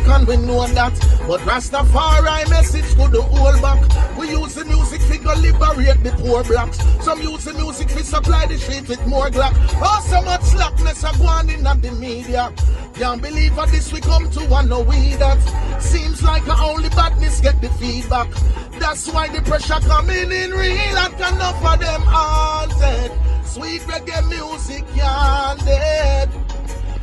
and we know that. But Rastafari message could the hold back. We use the music to go liberate the poor blacks. Some use the music to supply the street with more glack. Oh, so much slackness are going in at the media. Can't believe that this we come to and no we that. Seems like only badness get the feedback. That's why the pressure coming in real and enough of them haunted. Sweet reggae music can't dead.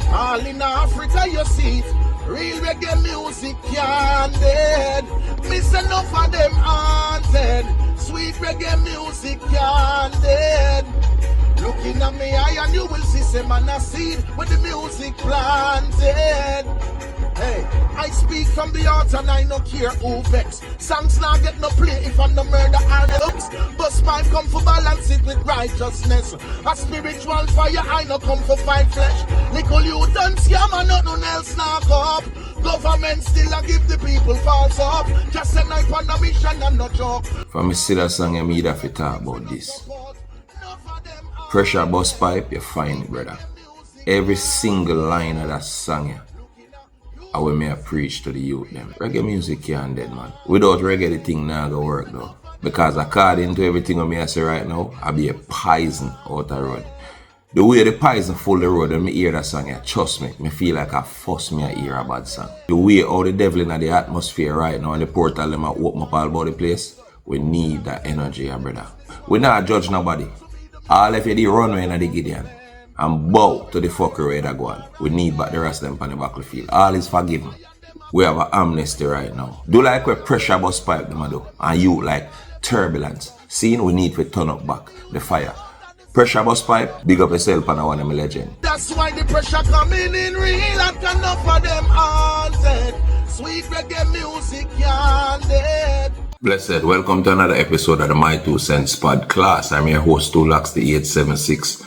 All in Africa you see it. Real reggae music can't dead. Miss enough of them haunted. Sweet reggae music can't dead. Looking at me eye and you will see some man a seed with the music planted. Hey, I speak from the heart and I no care who vex. Songs now get no play if I'm no murder or the hooks. But spine come for balance it with righteousness. A spiritual fire I no come for fight flesh. Little you done scam and nothing else knock up. Government still a give the people false up. Just a knife on the mission and no joke. From me see that song you need to talk about this. Pressure bus pipe, you find it, brother. Every single line of that song, yeah, I will may preach to the youth them. Reggae music can't dead, man. Without reggae, the thing not gonna work though. Because according to everything I say right now, I be a poison out the road. The way the poison full the road when me hear that song, yeah, trust me, me feel like I force me to hear a bad song. The way how the devil in the atmosphere right now and the portal them open up all about the place, we need that energy, yeah, brother. We not judge nobody. All if you the runway in the Gideon and bow to the fuckery that go on. We need back the rest of them on the battlefield. All is forgiven. We have an amnesty right now. Do like where pressure bus pipe them do. And you like turbulence. Seeing we need to turn up back the fire. Pressure bus pipe, big up yourself and I want them a legend. That's why the pressure coming in real and enough of them haunted. Sweet reggae music can't dead. Blessed, welcome to another episode of the My 2 Cents podcast. I'm your host Tu-Lox, the 876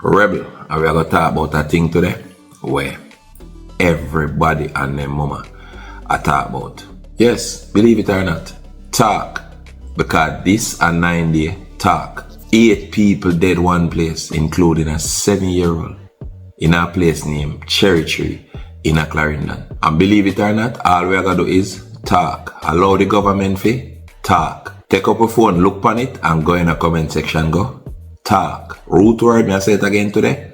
Rebel. And we are going to talk about a thing today where everybody and their mama are talk about. Yes, believe it or not, talk. Because this a 9-day talk. 8 people dead one place, including a 7-year-old in a place named Cherry Tree in a Clarendon. And believe it or not, all we are going to do is talk. Allow the government fee. Talk. Take up a phone, look on it, and go in the comment section. Go. Talk. Root word, may I say it again today?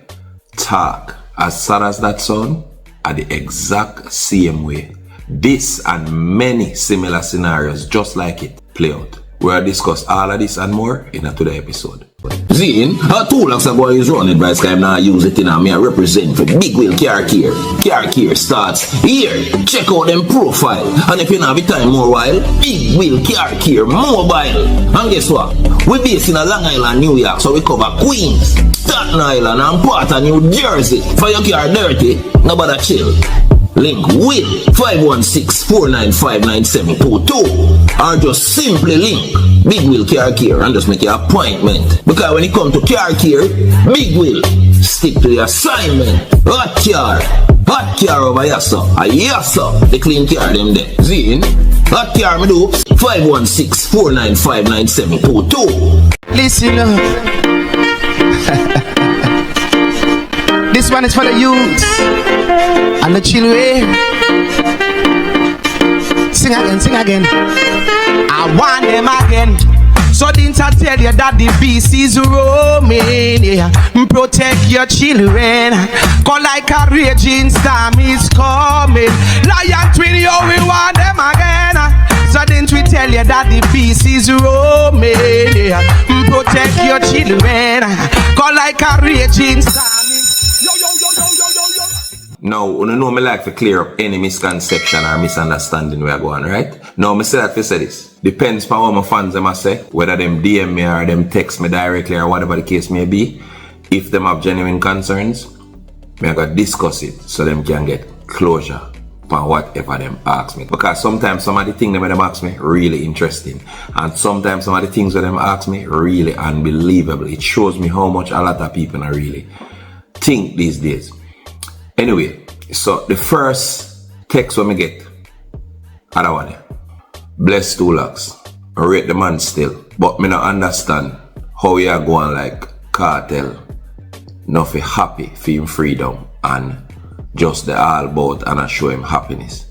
Talk. As sad as that sound, are the exact same way. This and many similar scenarios just like it play out. We'll discuss all of this and more in today's episode. Zine, how Tu-Lox a boy is running by Skype now use it in a me a represent for Big Wheel Car Care. Car Care starts here. Check out them profile. And if you don't have the time more while, Big Wheel Car Care mobile. And guess what? We based in a Long Island, New York, so we cover Queens, Staten Island and part of New Jersey. For your car dirty, nobody chill. Link with 516-495-9722 or just simply link Big Wheel Car Care and just make your appointment. Because when it comes to car care, Big Wheel, stick to the assignment. Hot car over here, sir. Yes, sir. The clean car them there. Zine, hot car me do 516-495-9722. Listen up. This one is for the youths and the children. Sing again. I want them again. So didn't I tell you that the beast is roaming, yeah. Protect your children. Cause like a raging storm is coming. Lion twin, yo, we want them again. So didn't we tell you that the beast is roaming, yeah. Protect your children. Cause like a raging storm. Now, you know me like to clear up any misconception or misunderstanding where I go on, right? Now, me say that to say this. Depends on what my fans them a say, whether them DM me or them text me directly or whatever the case may be. If them have genuine concerns, me I gotta discuss it so them can get closure on whatever them ask me. Because sometimes some of the things them ask me really interesting. And sometimes some of the things that them ask me really unbelievable. It shows me how much a lot of people are really think these days. Anyway, so the first text when me get, I don't want it. Bless Tu-Lox. I rate the man still. But me not understand how you are going like Cartel. Not for happy for him freedom and just the all about and I show him happiness.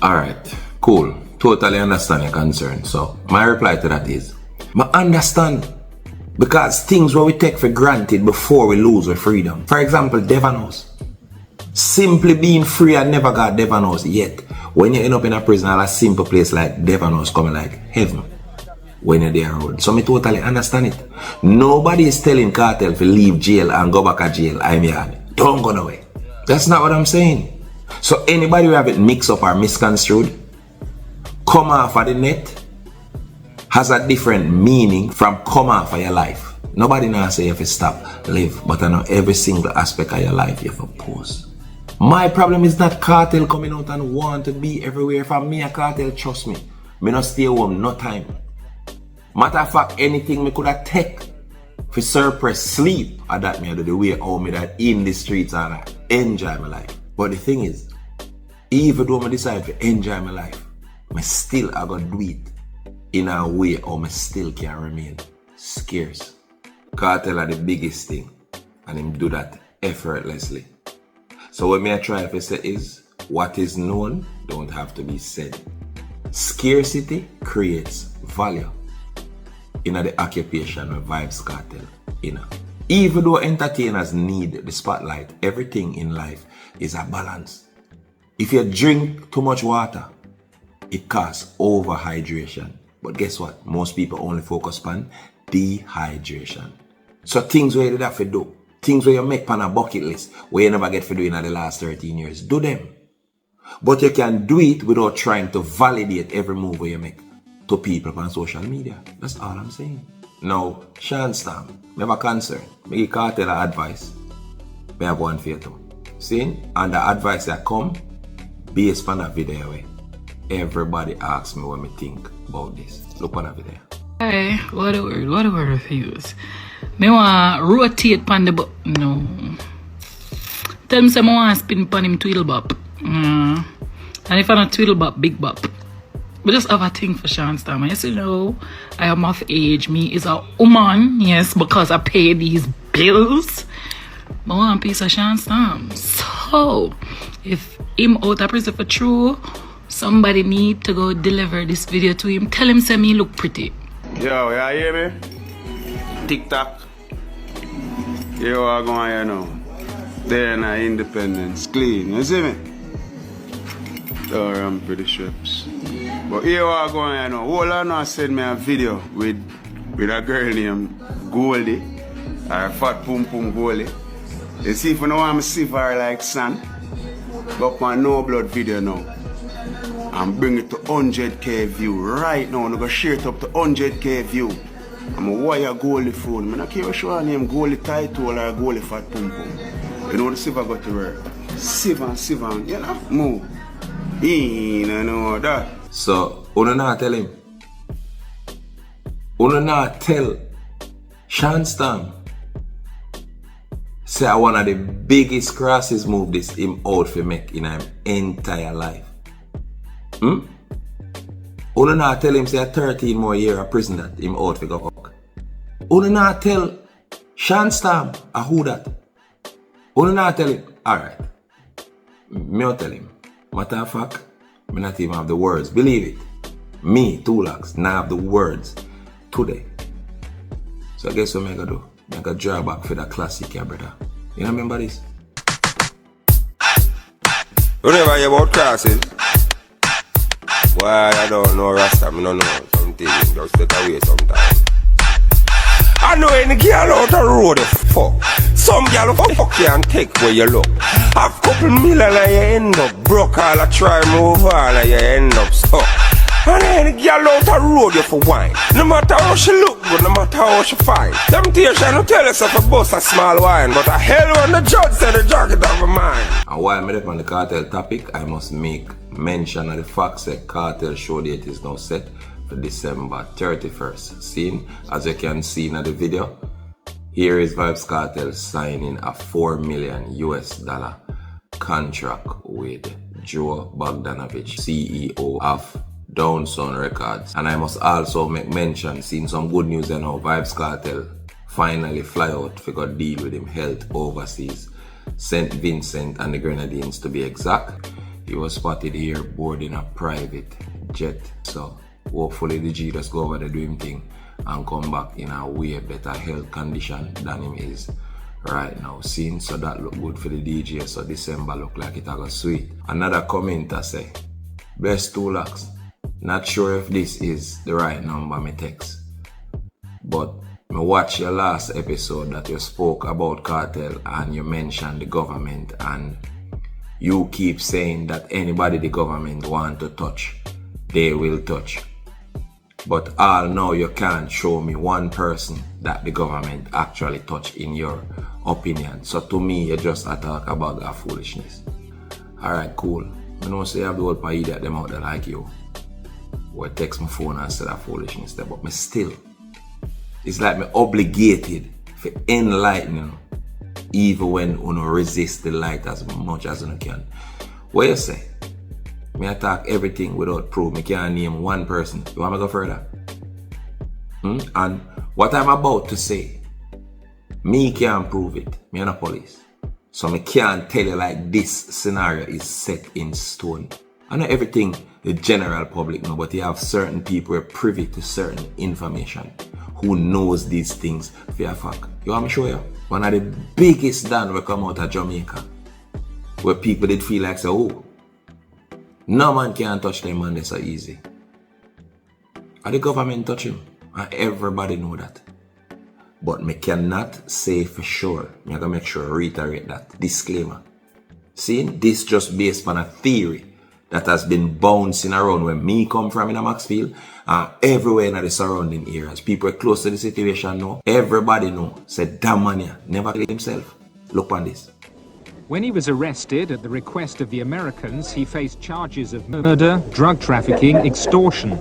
Alright, cool. Totally understand your concern. So, my reply to that is, I understand. Because things where we take for granted before we lose our freedom. For example, Devanos. Simply being free, I never got Devanos yet. When you end up in a prison, a simple place like Devanos coming like heaven. When you're there around. So I totally understand it. Nobody is telling Cartel to leave jail and go back to jail. I'm here. Don't go away. That's not what I'm saying. So anybody who have it mixed up or misconstrued, come off of the net, has a different meaning from come off of your life. Nobody now say you have to stop, live, but I know every single aspect of your life you have to pause. My problem is not Cartel coming out and want to be everywhere. For me, a Cartel, trust me, me not stay home no time. Matter of fact, anything me could have take for suppress sleep, or that me do the way how me that in the streets and I enjoy my life. But the thing is, even though I decide to enjoy my life, I still I gotta do it in a way how I still can remain scarce. Cartel are the biggest thing, and him do that effortlessly. So what me I try to say is, what is known don't have to be said. Scarcity creates value in the occupation of Vybz Cartel. Even though entertainers need the spotlight, everything in life is a balance. If you drink too much water, it causes overhydration. But guess what? Most people only focus on dehydration. So things where you have to do, things where you make on a bucket list, where you never get to do in the last 13 years, do them. But you can do it without trying to validate every move where you make to people on social media. That's all I'm saying. Now, Shawn Stam, never concern. Me give Cartel advice. Me have one for you too. See? And the advice that come based on a video way. Everybody asks me what me think about this. Look on a video. Hey, what a word of use. Me want rotate pan the bop. No. Tell him some want spin pan him twiddle bop. And if I not twiddle bop, big bop. But just have a thing for Shawn Stam. Yes, you know, I am of age. Me is a woman, yes, because I pay these bills. But I want a piece of Shawn Stam. So, if him out of prison for true, somebody need to go deliver this video to him. Tell him say me look pretty. Yo, you hear me? TikTok. Yo, I go on here now. Then independence clean. You see me? Or I'm pretty strips. But here I go on here now. All I know I send me a video with a girl named Goldie. Or Fat Pum Pum Goldie. You see if you know want me see her like son. Go on No Blood video now. And bring it to 100k view right now. I'm going to share it up to 100k view. I'm a wire goalie phone. I'm not care sure her name goalie title or goalie Fat Pum Pum. You know the Siva got to her. Sivan, you know? Move. You know that. So, you not tell him. You not tell Shawn Stam. Say one of the biggest crosses move this him out for make in his entire life. You not tell him say 13 more years of prison that him out for go fuck. You not tell Shawn Stam who that. You not tell him. Alright. Me not tell him. Matter of fact, me not even have the words. Believe it. Me, Tu-Lox, now have the words today. So guess what I gotta do? I gotta draw back for that classic, yeah, brother. You remember this? You never hear about crosses? Why I don't know Rasta, I don't know something, just take away sometimes. I know any girl out the road, fuck. Some girl fuck you and take where you look. Have couple million and you end up broke, all I try move on and you end up stuck. And any girl out the road you for wine. No matter how she look good, no matter how she fine. Temptation don't tell us if a bust a small wine, but a hell when the judge said the jacket of a mine. And while I'm on the Cartel topic, I must make mention of the fact that Cartel show date is now set for December 31st. Seen, as you can see in the video, here is Vybz Cartel signing a $4 million US contract with Joe Bogdanovich, CEO of Downtown Records. And I must also make mention, seeing some good news you know, Vybz Cartel finally fly out to go deal with him health overseas, St. Vincent and the Grenadines to be exact. he was spotted here boarding a private jet. So hopefully the G just go over there do him thing and come back in a way better health condition than him is right now. Seen, so that look good for the DJ. So December look like it got sweet. Another commenter say, bless Tu-Lox. Not sure if this is the right number me text, but me watch your last episode that you spoke about Cartel and you mentioned the government, and you keep saying that anybody the government want to touch, they will touch. But all now you can't show me one person that the government actually touch in your opinion. So to me, you just talk about that foolishness. Alright, cool. I know say I have the whole party that them out there like you. Or text my phone and say that foolishness there, but me still, it's like me obligated for enlightening even when you resist the light as much as you can. What you say? Me attack everything without proof. Me can't name one person. You want me to go further? And what I'm about to say, me can't prove it. Me and the police. So me can't tell you like this scenario is set in stone. I know everything the general public know, but you have certain people who are privy to certain information who knows these things for a fact. You want me to show you? One of the biggest done will come out of Jamaica, where people did feel like say, oh, no man can touch them man, they so easy. And the government touch him, and everybody know that. But me cannot say for sure. Me gotta make sure reiterate that disclaimer. See, this just based on a theory that has been bouncing around where me come from in a Maxfield and everywhere in the surrounding areas. People are close to the situation now. Everybody know. Said damn man here, never killed himself. Look on this. When he was arrested at the request of the Americans, he faced charges of murder, drug trafficking, extortion.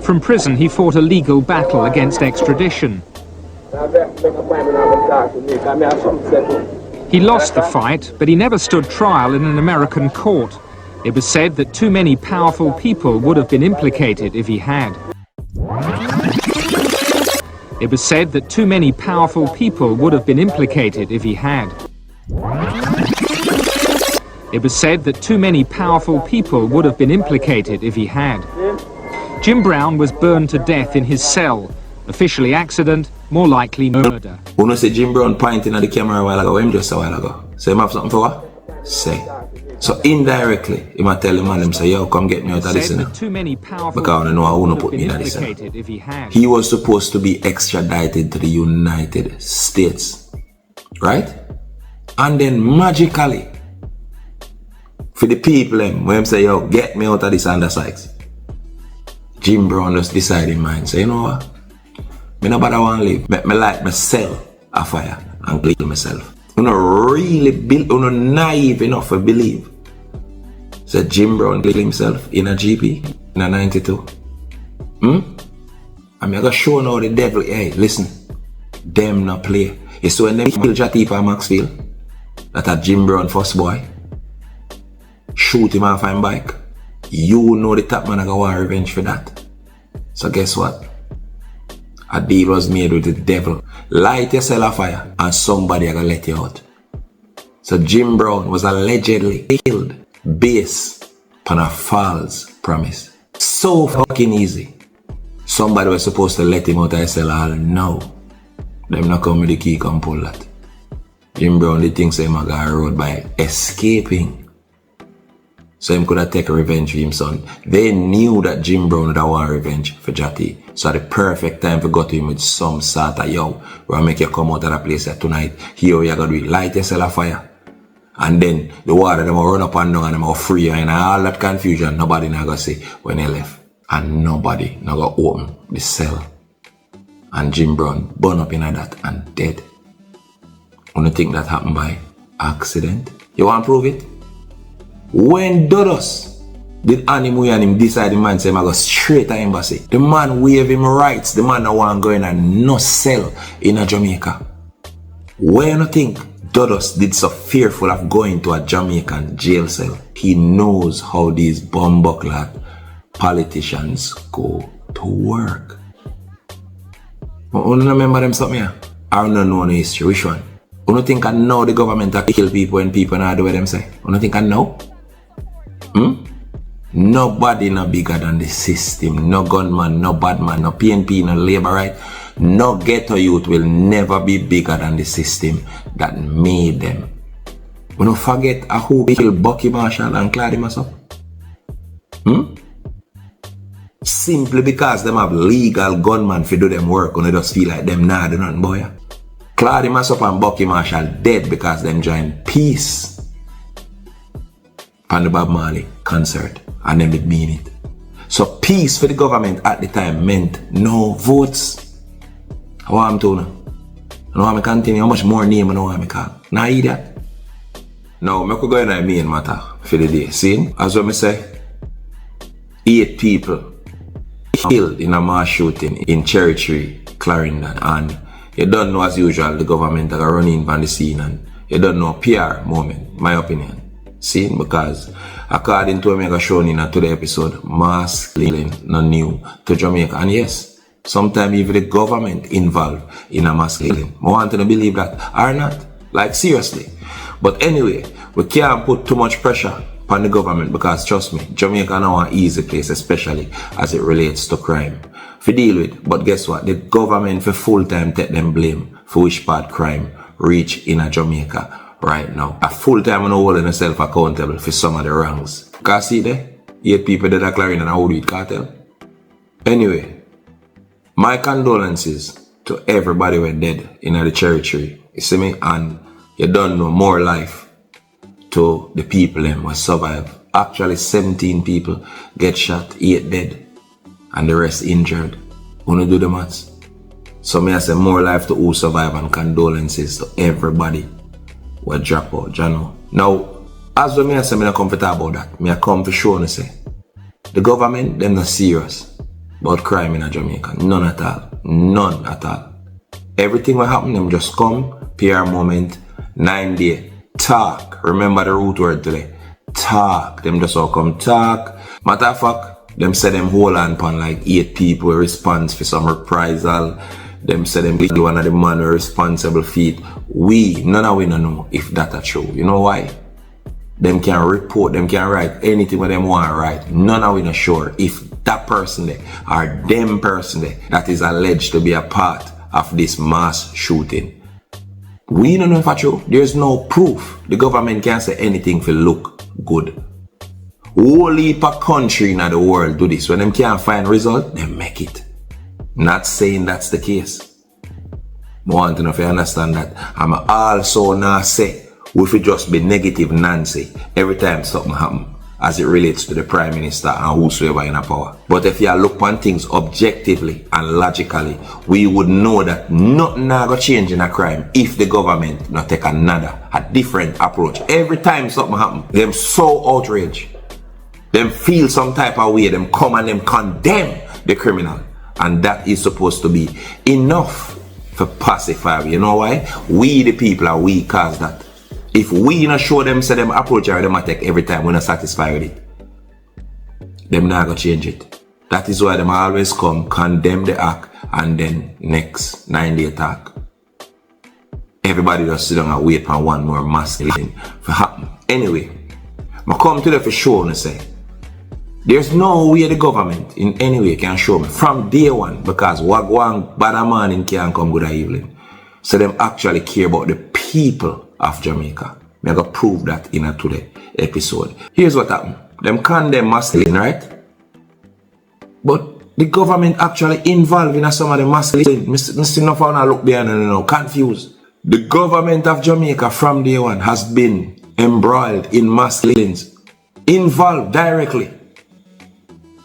From prison, he fought a legal battle against extradition. He lost the fight, but he never stood trial in an American court. It was said that too many powerful people would have been implicated if he had. It was said that too many powerful people would have been implicated if he had. It was said that too many powerful people would have been implicated if he had. Jim Brown was burned to death in his cell. Officially accident, more likely murder. When I say Jim Brown pointing at the camera a while ago, him just a while ago. So him have something for what? Say. So indirectly, he might tell the man, him say, yo, come get me out of this now. Because I know I won't put me in this now. He was supposed to be extradited to the United States. Right? And then magically, for the people, when him say, yo, get me out of this under Sykes, Jim Brown just decide in mind, say, you know what? Me nobody want to live. Me like myself a fire and kill myself. You know really naive enough to believe. So Jim Brown killed himself in a GP in a 92. I mean I gotta show now the devil, hey, listen, them not play. You saw when them kill Jatty for Maxfield, that a Jim Brown first boy, shoot him off his bike. You know the top man I go want revenge for that. So guess what? A deal was made with the devil. Light yourself a fire and somebody gonna let you out. So Jim Brown was allegedly killed based on a false promise. So fucking easy. Somebody was supposed to let him out of his cell all now. Them not come with the key come pull that. Jim Brown did think him a got road by escaping. So him could have taken revenge for him son. They knew that Jim Brown would have want revenge for Jatty. So the perfect time to go to him with some sort of, yo, we'll make you come out of the place tonight. Here you're going to do it. Light yourself a fire. And then the water, them will run up and down and them will free you. And all that confusion, nobody not going to see when he left. And nobody not going to open the cell. And Jim Brown burn up in that and dead. You don't think that happened by accident? You want to prove it? When Tu-Lox did Animu and him decide the man say I go straight to embassy. The man waive him rights. The man don't want to go in and no cell in a Jamaica. When you think Tu-Lox did so fearful of going to a Jamaican jail cell, he knows how these bumbuckler politicians go to work. But you remember them something here? I don't know the history. Which one? You You don't think I know the government that kill people when people not do what them say? You don't think I know? Nobody no bigger than the system. No gunman, no bad man, no PNP, no labor right. No ghetto youth will never be bigger than the system that made them. We don't forget who killed Bucky Marshall and Claudia Massop. Simply because them have legal gunmen for do them work and they just feel like them nah do nothing, boy. Claudia Massop and Bucky Marshall dead because them joined peace on the Bob Marley concert and them did mean it. So peace for the government at the time meant no votes. How am I doing? I know how I continue, how much more name I know how I call. Nah idiot. Now, I could go in a main matter for the day. See, as what I say, 8 people killed in a mass shooting in Cherry Tree, Clarendon, and you don't know as usual the government are running on the scene and you don't know PR moment, my opinion. See, because according to what I shown in today's episode, mass killing not new to Jamaica. And yes, sometimes even the government involved in a mass killing. I want to believe that or not. Like seriously. But anyway, we can't put too much pressure on the government because trust me, Jamaica now an easy place, especially as it relates to crime to deal with. But guess what? The government for full time take them blame for which part crime reach in a Jamaica right now. A full time and holding themselves accountable for some of the wrongs. Cause see there, 8 people that are Clarendon and how do it cartel. Anyway, my condolences to everybody who are dead in the Cherry Tree. You see me? And you don't know more life to the people them who survive. Actually 17 people get shot, 8 dead and the rest injured. Wanna do the maths? So me I say more life to who survive and condolences to everybody who drop out, Jano. Now, as well me I say me not come to talk about that. Me I come to show and say the government them not serious about crime in Jamaica. None at all. None at all. Everything will happen, them just come, PR moment, 9 day, talk. Remember the root word today. Talk. Them just all come talk. Matter of fact, them say them hold on upon like 8 people response for some reprisal. Them say them kill one of the man responsible for it. None of we don't know if that's true. You know why? Them can report, them can write anything what them want to write. None of we not sure if that person there or them person there that is alleged to be a part of this mass shooting. We don't know if it's true. There's no proof. The government can't say anything for look good. Whole heap of country in the world do this. When them can't find result, they make it. Not saying that's the case. I want to know if you understand that. I'm also not say we should just be negative Nancy every time something happens as it relates to the Prime Minister and whosoever in power. But if you look on things objectively and logically, we would know that nothing going to change in a crime if the government not take a different approach. Every time something happens, them so outraged. Them feel some type of way, them come and them condemn the criminal. And that is supposed to be enough for pacify. You know why? We the people are we cause that. If we not show them, say them approach or them attack every time we're not satisfied with it, them not gonna change it. That is why them always come, condemn the act, and then next 9 day attack. Everybody just sit down and wait for one more mass killing to happen. Anyway, I come to the for show and say, there's no way the government in any way can show me from day one because wagwan bad morning can't come good evening. So them actually care about the people of Jamaica. I'm going to prove that in a today episode. Here's what happened. Them condemn mass killing, right? But the government actually involved in some of the mass killing. Mr. Nofana look behind and now confused. The government of Jamaica from day one has been embroiled in mass killings. Involved directly.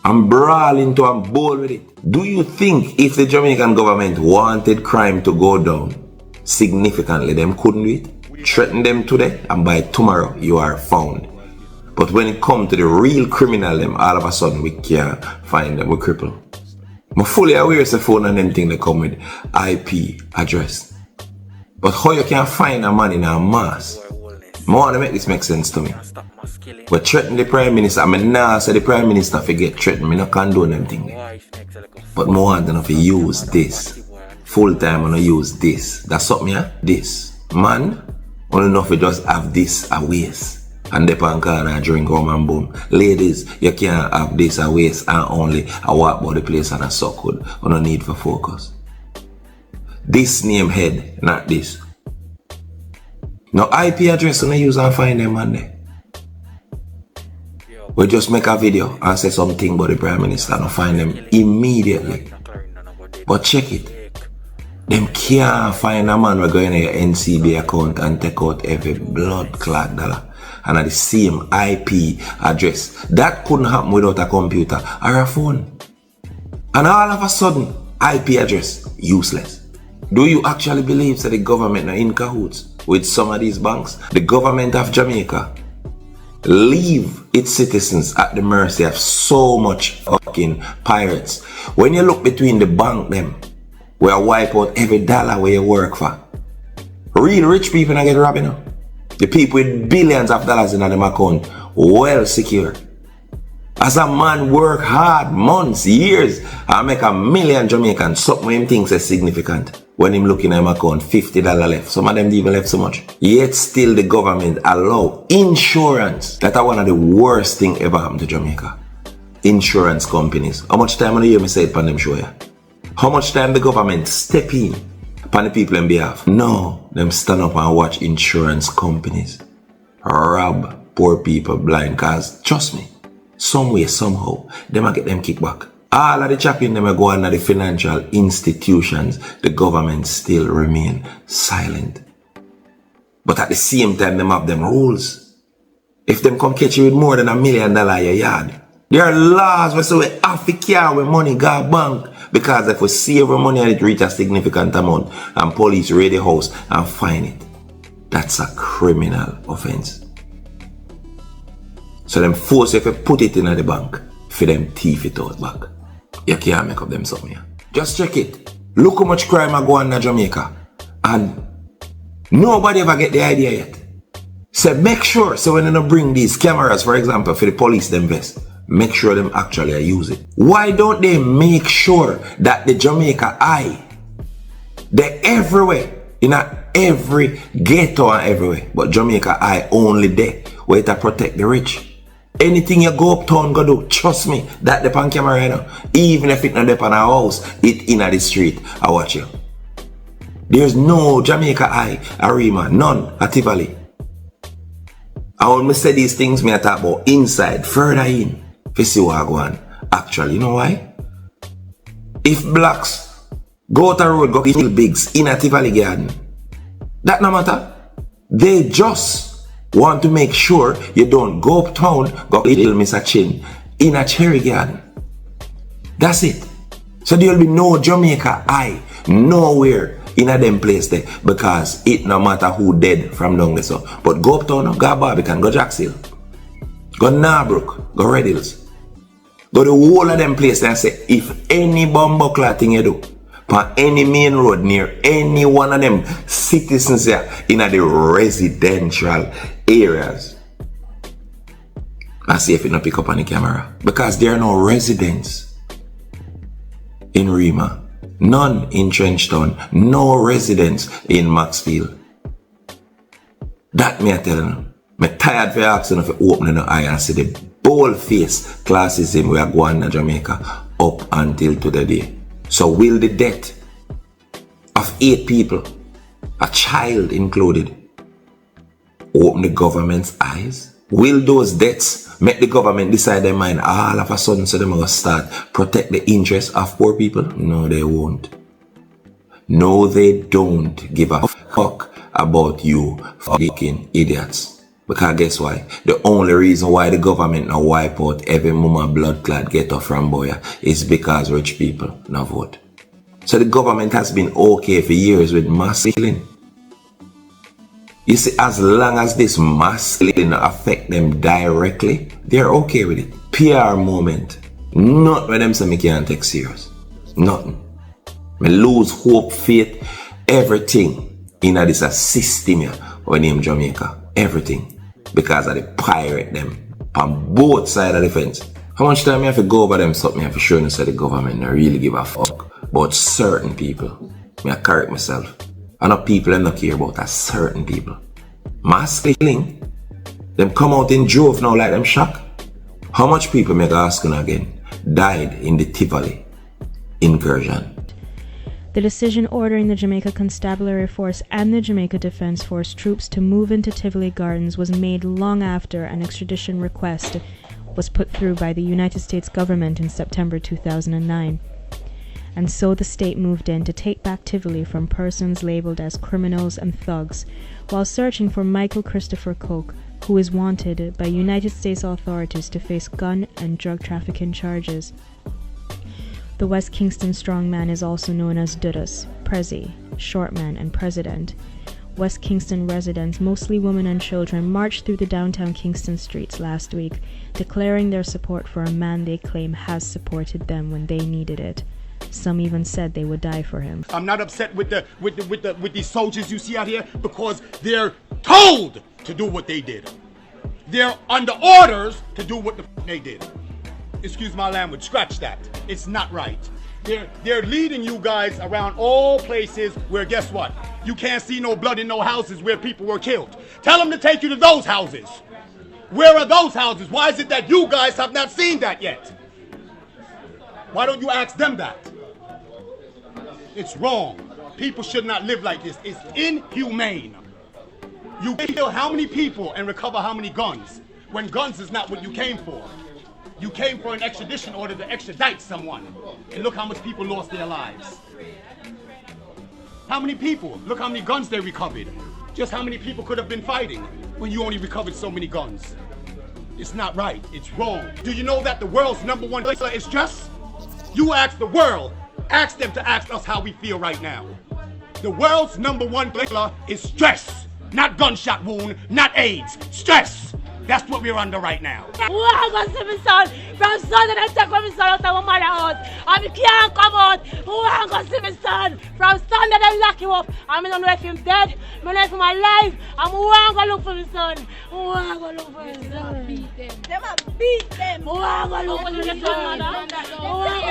And brawl into and bowl with it. Do you think if the Jamaican government wanted crime to go down significantly, them couldn't do it? Threaten them today and by tomorrow you are found. But when it comes to the real criminal them, all of a sudden we can't find them, we cripple. I'm fully aware of the phone and them thing they come with IP address. But how you can find a man in a mass? I want to make this make sense to me. But threaten the Prime Minister, I mean nah say the Prime Minister forget threaten, I not condone them thing. But I want to use this. Full time I use this. That's something, yeah? This. Man, only enough we just have this a waste. And they pan can and drink rum and boom. Ladies, you can't have this a waste and only a walk by the place and a suck good. You no need for focus. This name head, not this. No IP address when I use and find them man there. We just make a video and say something about the Prime Minister and find them immediately. But check it. Them can't find a man who go in your NCB account and take out every blood clot dollar. And at the same IP address. That couldn't happen without a computer or a phone. And all of a sudden, IP address, useless. Do you actually believe that the government are in cahoots with some of these banks? The government of Jamaica leave its citizens at the mercy of so much fucking pirates. When you look between the bank them, we wipe out every dollar where you work for. Real rich people not get robbed, you know. The people with billions of dollars in them account, well secure. As a man work hard, months, years, and make $1 million Jamaican, something him thinks is significant. When him looking at him account, $50 left. Some of them even left so much. Yet still the government allow insurance. That's one of the worst thing ever happened to Jamaica. Insurance companies. How much time on the year me say it on them show ya? How much time the government step in upon the people in behalf? No, them stand up and watch insurance companies rob poor people blind. Cause trust me, some way, somehow, them a get them kickback. All of the chopping them a go under the financial institutions, the government still remain silent. But at the same time, them have them rules. If them come catch you with more than $1 million a yard, there are laws where say we have to carry with money go bank. Because if we save our money and it reach a significant amount and police raid the house and find it, that's a criminal offense. So them force if you put it in the bank for them thief it out back. You can't make up them something. Just check it. Look how much crime are going on in Jamaica. And nobody ever get the idea yet. So make sure, so when you bring these cameras, for example, for the police them vest, make sure them actually use it. Why don't they make sure that the Jamaica Eye, they're everywhere, in every ghetto and everywhere, but Jamaica Eye only there, where to protect the rich. Anything you go uptown go do, trust me, that the on camera right now. Even if it not up on our house, it in the street, I watch you. There's no Jamaica Eye, Arima, none at Tivoli. And when I say these things, I talk about inside, further in. To see what I go on. Actually, you know why? If blacks go to the road, go kill bigs in a Tivoli garden, that no matter. They just want to make sure you don't go uptown, go kill Mr. Chin in a cherry garden. That's it. So there will be no Jamaica Eye nowhere in a them place there, because it no matter who dead from down there. So, but go uptown, go Barbican, go Jack's Hill, go Narbrook, go Red Hills. Go to the whole of them places and say, if any bumbuckler thing you do, on any main road near any one of them citizens here in the residential areas, I see if it not pick up on the camera. Because there are no residents in Rima, none in Trenchtown, no residents in Maxfield. That me I tell you. I'm tired for asking if you open the eye and see the bold face classism we are going in Jamaica up until today. So will the death of 8 people, a child included, open the government's eyes? Will those deaths make the government decide their mind all of a sudden so they're going to start protect the interests of poor people? No, they won't. No, they don't give a fuck about you fucking idiots. Because guess why? The only reason why the government now wipe out every mama blood clot ghetto from Boya is because rich people now vote. So the government has been okay for years with mass killing. You see, as long as this mass killing affect them directly, they're okay with it. PR moment. Not when them say me can't take serious. Nothing. Me lose hope, faith, everything in this system here when in Jamaica. Everything. Because of the pirate them on both sides of the fence. How much time I have to go over them something I have to show you say the government don't really give a fuck about certain people. I correct myself. And not people them not care about a certain people. Mass killing. Them come out in drove now like them shock. How much people make asking again died in the Tivoli incursion? The decision ordering the Jamaica Constabulary Force and the Jamaica Defence Force troops to move into Tivoli Gardens was made long after an extradition request was put through by the United States government in September 2009. And so the state moved in to take back Tivoli from persons labelled as criminals and thugs, while searching for Michael Christopher Koch, who is wanted by United States authorities to face gun and drug trafficking charges. The West Kingston strongman is also known as Dudas, Prezi, Shortman, and President. West Kingston residents, mostly women and children, marched through the downtown Kingston streets last week, declaring their support for a man they claim has supported them when they needed it. Some even said they would die for him. I'm not upset with these soldiers you see out here because they're told to do what they did. They're under orders to do what they did. Excuse my language, scratch that. It's not right. They're leading you guys around all places where, guess what? You can't see no blood in no houses where people were killed. Tell them to take you to those houses. Where are those houses? Why is it that you guys have not seen that yet? Why don't you ask them that? It's wrong. People should not live like this. It's inhumane. You kill how many people and recover how many guns when guns is not what you came for. You came for an extradition order to extradite someone. And look how much people lost their lives. How many people? Look how many guns they recovered. Just how many people could have been fighting when you only recovered so many guns. It's not right. It's wrong. Do you know that the world's #1 killer is just? You ask the world. Ask them to ask us how we feel right now. The world's #1 killer is stress. Not gunshot wound, not AIDS. Stress. That's what we're under right now. Who am going to see my son? From Sunday they take my son out of my mother house. And he can't come out. Who am going to see my son? From Sunday they lock him up. I don't know if he's dead. I don't know if he's alive. And who am going to look for my son? Who am going to look for my son? Them beat them. Who am going to look for my son? Who am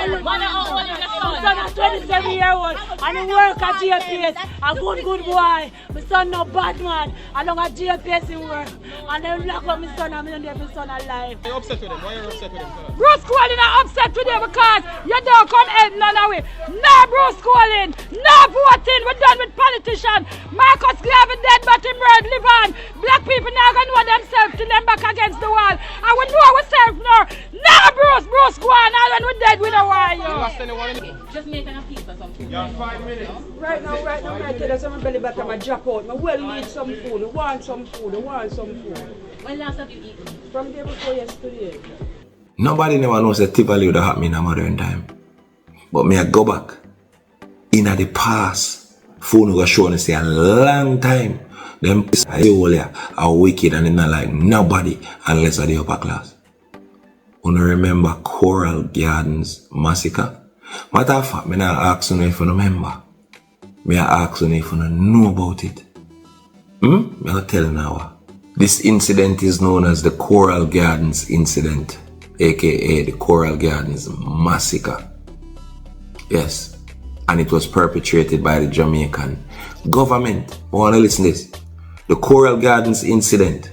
going to look for my son? My son is 27-year-old. And he work at GPS. A good boy. My son no bad man. I don't at GPS in work. And they lock up my son and I don't have my son alive. Are you upset with him? Why are you upset with him? Bruce Colin is upset today because you don't come help none of it. No Bruce Colin, no voting, we're done with politicians. Marcus Garvey dead but him right live on. Black people now gonna know themselves till them back against the wall. And we know ourselves now. No Bruce go on, and when we're dead we don't want you. Just making a piece or something. You have 5 minutes. Right now, I tell you, some belly back and I drop out. I well need some food. I want some food. When last have you eaten? From day before yesterday. Nobody never knows that Tivoli would have happened in a modern time. But me I go back. In the past, phone was showing us a long time. Them are wicked and they not like nobody unless are the upper class. You remember Coral Gardens massacre? Matter of fact, I not ask you if you remember. I ask you if you know about it. I'll tell you now. This incident is known as the Coral Gardens incident, aka the Coral Gardens massacre. Yes, and it was perpetrated by the Jamaican government. I want to listen to this. The Coral Gardens incident,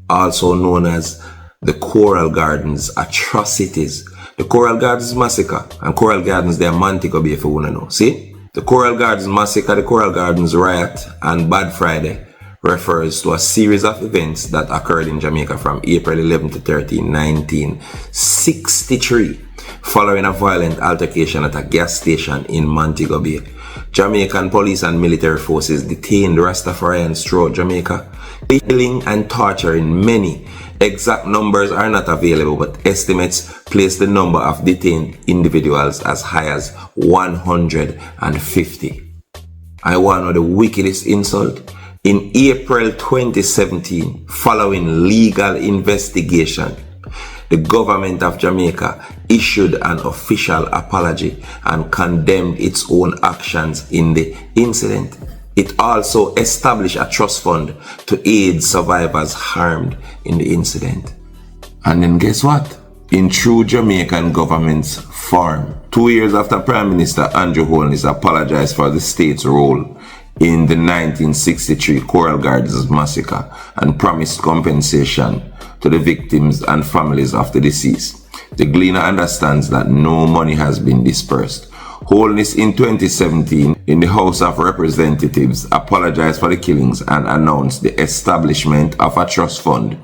also known as the Coral Gardens atrocities. The Coral Gardens massacre and Coral Gardens, they're Montego Bay if you want to know. See? The Coral Gardens massacre, the Coral Gardens riot and Bad Friday refers to a series of events that occurred in Jamaica from April 11 to 13, 1963, following a violent altercation at a gas station in Montego Bay. Jamaican police and military forces detained Rastafarians throughout Jamaica, killing and torturing many. Exact numbers are not available, but estimates place the number of detained individuals as high as 150. I want to know the wickedest insult. In April 2017, following legal investigation, the government of Jamaica issued an official apology and condemned its own actions in the incident. It also established a trust fund to aid survivors harmed in the incident. And then guess what? In true Jamaican government's form, 2 years after Prime Minister Andrew Holness apologized for the state's role in the 1963 Coral Gardens massacre and promised compensation to the victims and families of the deceased. The Gleaner understands that no money has been dispersed. Holness in 2017 in the House of Representatives apologized for the killings and announced the establishment of a trust fund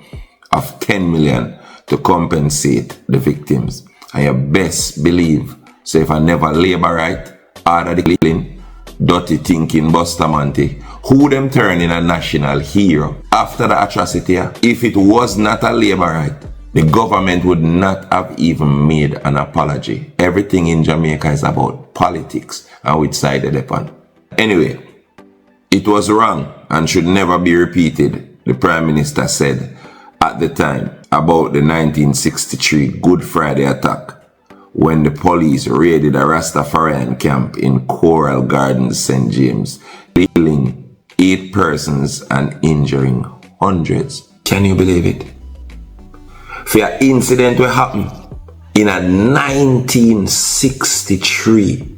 of 10 million to compensate the victims. And you best believe, so if I never labor right, order the killing, dirty thinking Bustamante, who them turn in a national hero after the atrocity. If it was not a labor right, the government would not have even made an apology. Everything in Jamaica is about politics and which side they're on. Anyway, it was wrong and should never be repeated, the Prime Minister said at the time about the 1963 Good Friday attack when the police raided a Rastafarian camp in Coral Gardens, St. James, killing 8 persons and injuring hundreds. Can you believe it? For an incident that happened in a 1963,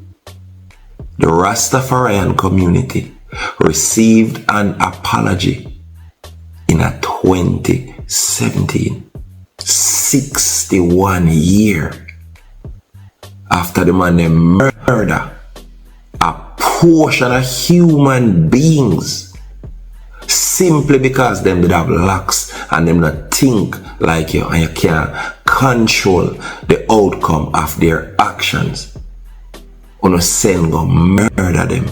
the Rastafarian community received an apology in a 2017, 61 years after the man they murder a portion of human beings simply because them did have locks and them not think like you and you can't control the outcome of their actions. Uno send go murder them.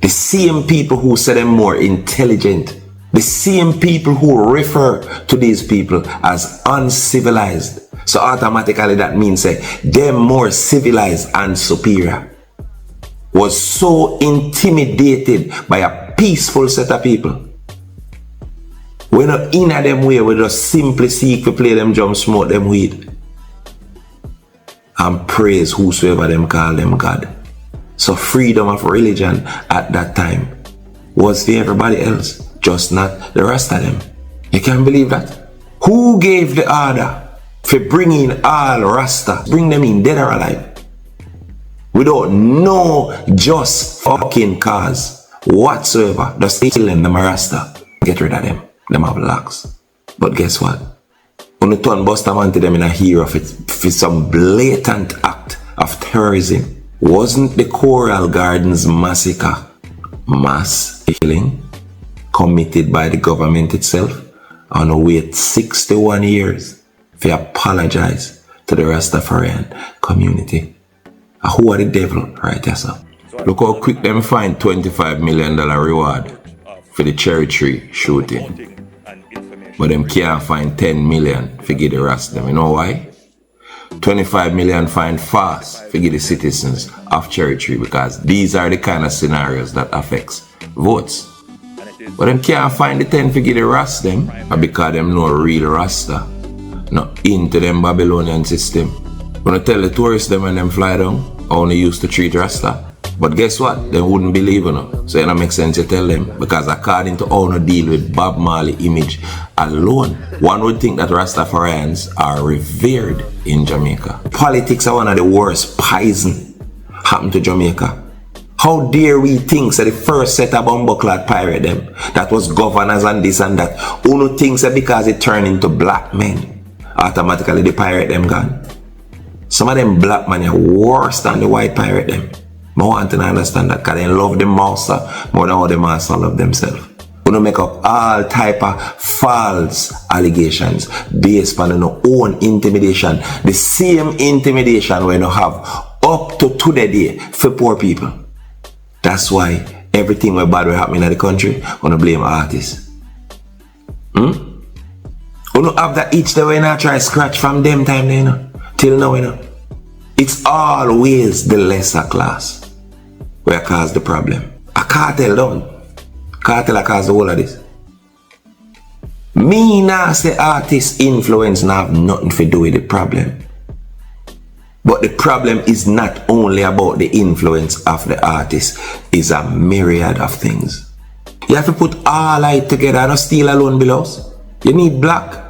The same people who say them more intelligent, the same people who refer to these people as uncivilized. So automatically that means them more civilized and superior, was so intimidated by a peaceful set of people. We're not in a them way, we just simply seek to play them drum, smoke them weed, and praise whosoever them call them God. So freedom of religion at that time was for everybody else, just not the rest of them. You can't believe that? Who gave the order for bringing all Rasta, bring them in dead or alive, without no just fucking cause whatsoever? Just kill them, them Rasta, get rid of them. Them have locks. But guess what? When you turn Bustamante them in a hero for some blatant act of terrorism, wasn't the Coral Gardens massacre mass killing committed by the government itself? And wait 61 years to apologize to the Rastafarian community. Who are the devil right there, sir? Look how quick them find $25 million reward for the cherry tree shooting. But them can't find 10 million for give the rest them. You know why? 25 million find fast for give the citizens of Cherry Tree, because these are the kind of scenarios that affects votes. But them can't find the 10 for give the rest them, because them no real Rasta, not into them Babylonian system. When I tell the tourists them when them fly down, I only used to treat Rasta. But guess what? They wouldn't believe you. So it don't make sense to tell them, because according to how no deal with Bob Marley image alone, one would think that Rastafarians are revered in Jamaica. Politics are one of the worst poison happened to Jamaica. How dare we think that the first set of bumbleclad pirate them, that was governors and this and that, who thinks that because it turned into black men, automatically the pirate them gone. Some of them black men are worse than the white pirate them. I want to understand that, because they love the master more than how the master love themselves. We don't make up all type of false allegations based on our own intimidation. The same intimidation we have up to today for poor people. That's why everything we bad will happen in the country, we don't blame artists. We don't have that itch that we not try to scratch from them time there, you know, till now, you know. It's always the lesser class where cause the problem. A cartel don't. Cartel cause the whole of this. Me now say artist influence now have nothing to do with the problem. But the problem is not only about the influence of the artist, it's a myriad of things. You have to put all light together and not steel alone below. You need black,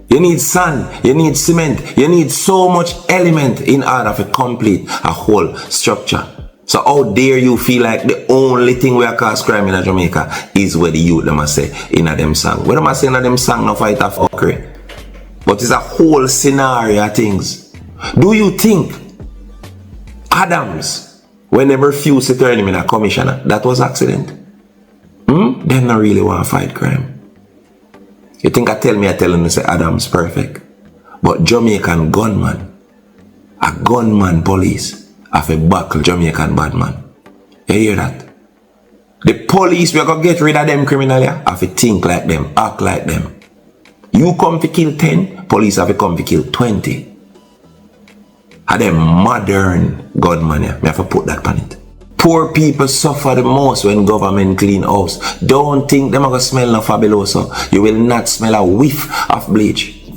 you need sand, you need cement, you need so much element in order to complete a whole structure. So how dare you feel like the only thing we are cause crime in Jamaica is what the youth them a say in a them song. What them a say in a them song no fight a fuckery. But it's a whole scenario of things. Do you think Adams, when they refused to turn him in a commissioner, that was accident? They not really want to fight crime. You think I tell them to say Adams perfect? But Jamaican gunman, a gunman police, have a buckle Jamaican bad man. You hear that? The police, we are going to get rid of them criminals, have to think like them, act like them. You come to kill 10, police have to come to kill 20. Are them modern gunman, yeah? We have to put that on it. Poor people suffer the most when government clean house. Don't think them are going to smell no fabuloso. You will not smell a whiff of bleach.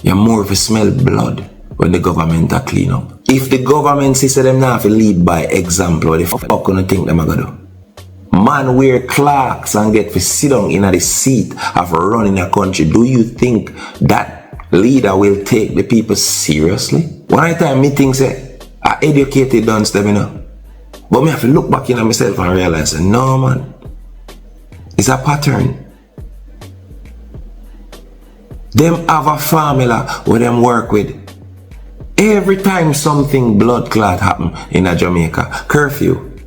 You're more of a smell blood when the government are clean up. If the government says them now have to lead by example, what the fuck gonna think them are gonna do? Man wear clocks and get to sit down in the seat of running a country. Do you think that leader will take the people seriously? One time me think say, I educated done them, you know. But me have to look back in myself and realize, no man, it's a pattern. Them have a formula where them work with. Every time something blood clot happen in a Jamaica, curfew.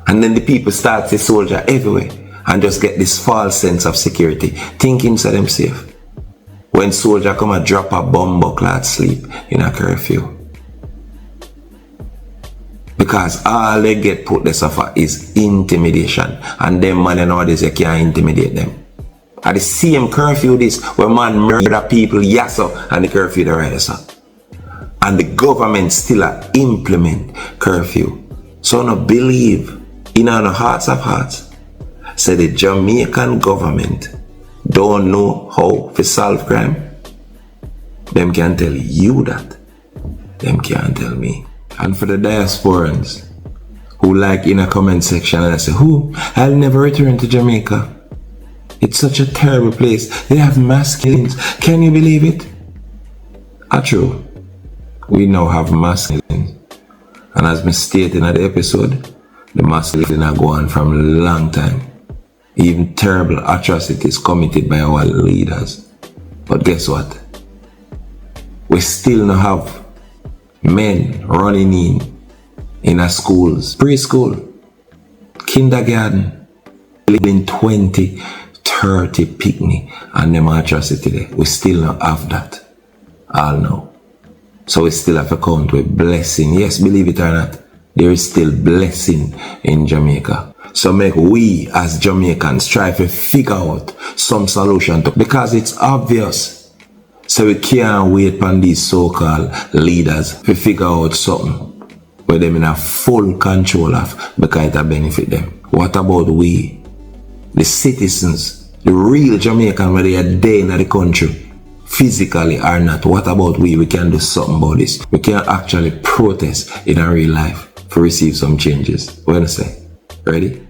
And then the people start to soldier everywhere and just get this false sense of security, thinking so them safe. When soldier come and drop a bomb clot sleep in a curfew. Because all they get put the suffer is intimidation. And them man nowadays you can't intimidate them. At the same curfew this where man murder people, yes sir, and the curfew the right sir. And the government still implement curfew. So no believe in our hearts of hearts. Say the Jamaican government don't know how to solve crime. Them can tell you that. Them can't tell me. And for the diasporans who like in a comment section and I say, who? I'll never return to Jamaica. It's such a terrible place. They have mass killings. Can you believe it? True. We now have mass killings. And as me stated in the episode, the mass killings are going on from a long time. Even terrible atrocities committed by our leaders. But guess what? We still not have men running in our schools, preschool, kindergarten, living 20, 30 picnic and them atrocity there. We still not have that. All know. So we still have to count with blessing. Yes, believe it or not, there is still blessing in Jamaica. So make we as Jamaicans try to figure out some solution to, because it's obvious. So we can't wait on these so-called leaders to figure out something where them in a full control of because it'll benefit them. What about we, the citizens, the real Jamaican where they are there in the country? Physically or not, what about we? We can do something about this. We can actually protest in our real life to receive some changes. What do you say? Ready?